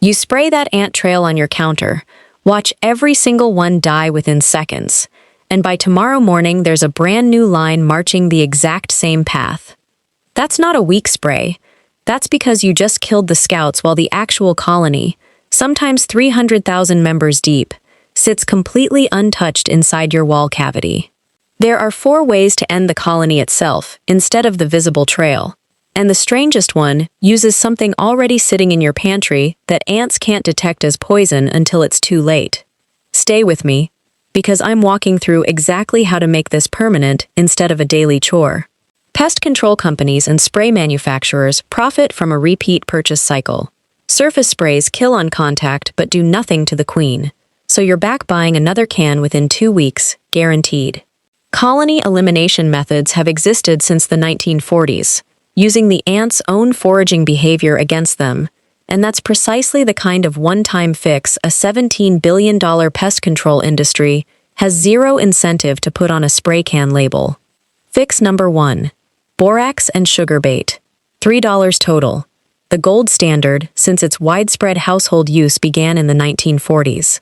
You spray that ant trail on your counter, watch every single one die within seconds, and by tomorrow morning there's a brand new line marching the exact same path. That's not a weak spray. That's because you just killed the scouts while the actual colony, sometimes 300,000 members deep, sits completely untouched inside your wall cavity. There are 4 ways to end the colony itself, instead of the visible trail. And the strangest one uses something already sitting in your pantry that ants can't detect as poison until it's too late. Stay with me, because I'm walking through exactly how to make this permanent instead of a daily chore. Pest control companies and spray manufacturers profit from a repeat purchase cycle. Surface sprays kill on contact but do nothing to the queen, so you're back buying another can within 2 weeks, guaranteed. Colony elimination methods have existed since the 1940s, using the ants' own foraging behavior against them, and that's precisely the kind of one-time fix a $17 billion pest control industry has zero incentive to put on a spray can label. Fix number 1. Borax and sugar bait. $3 total. The gold standard since its widespread household use began in the 1940s.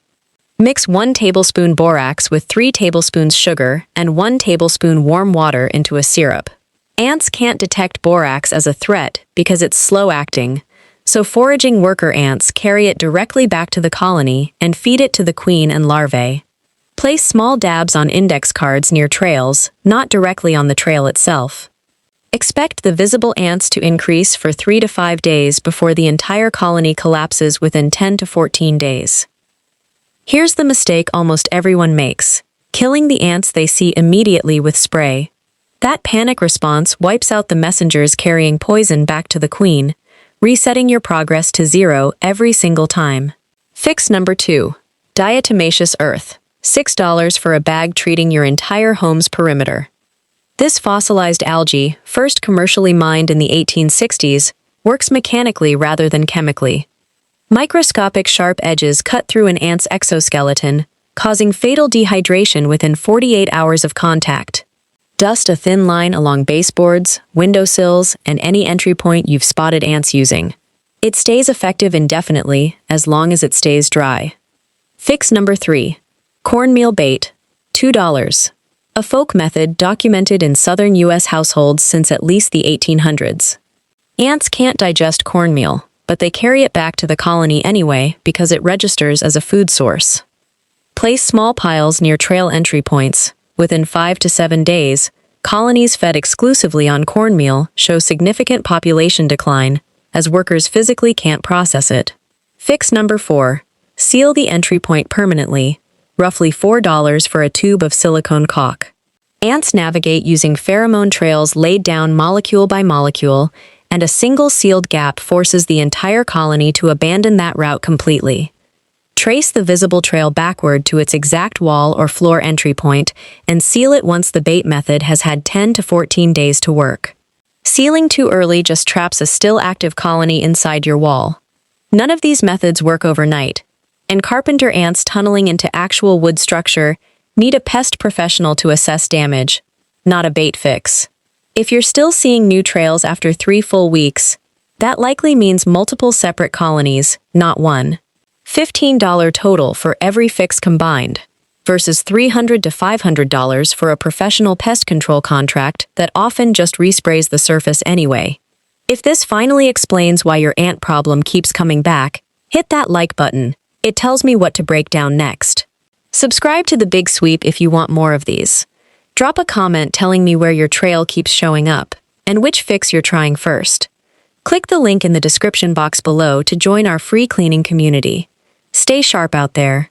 Mix 1 tablespoon borax with 3 tablespoons sugar and 1 tablespoon warm water into a syrup. Ants can't detect borax as a threat because it's slow-acting, so foraging worker ants carry it directly back to the colony and feed it to the queen and larvae. Place small dabs on index cards near trails, not directly on the trail itself. Expect the visible ants to increase for 3 to 5 days before the entire colony collapses within 10 to 14 days. Here's the mistake almost everyone makes: killing the ants they see immediately with spray. That panic response wipes out the messengers carrying poison back to the queen, resetting your progress to 0 every single time. Fix number 2. Diatomaceous Earth. $6 for a bag treating your entire home's perimeter. This fossilized algae, first commercially mined in the 1860s, works mechanically rather than chemically. Microscopic sharp edges cut through an ant's exoskeleton, causing fatal dehydration within 48 hours of contact. Dust a thin line along baseboards, windowsills, and any entry point you've spotted ants using. It stays effective indefinitely as long as it stays dry. Fix number 3. Cornmeal Bait. $2. A folk method documented in southern U.S. households since at least the 1800s. Ants can't digest cornmeal, but they carry it back to the colony anyway because it registers as a food source. Place small piles near trail entry points. Within 5 to 7 days, colonies fed exclusively on cornmeal show significant population decline, as workers physically can't process it. Fix number 4. Seal the entry point permanently, roughly $4 for a tube of silicone caulk. Ants navigate using pheromone trails laid down molecule by molecule, and a single sealed gap forces the entire colony to abandon that route completely. Trace the visible trail backward to its exact wall or floor entry point and seal it once the bait method has had 10 to 14 days to work. Sealing too early just traps a still active colony inside your wall. None of these methods work overnight, and carpenter ants tunneling into actual wood structure need a pest professional to assess damage, not a bait fix. If you're still seeing new trails after 3 full weeks, that likely means multiple separate colonies, not one. $15 total for every fix combined, versus $300 to $500 for a professional pest control contract that often just resprays the surface anyway. If this finally explains why your ant problem keeps coming back, hit that like button. It tells me what to break down next. Subscribe to The Big Sweep if you want more of these. Drop a comment telling me where your trail keeps showing up and which fix you're trying first. Click the link in the description box below to join our free cleaning community. Stay sharp out there.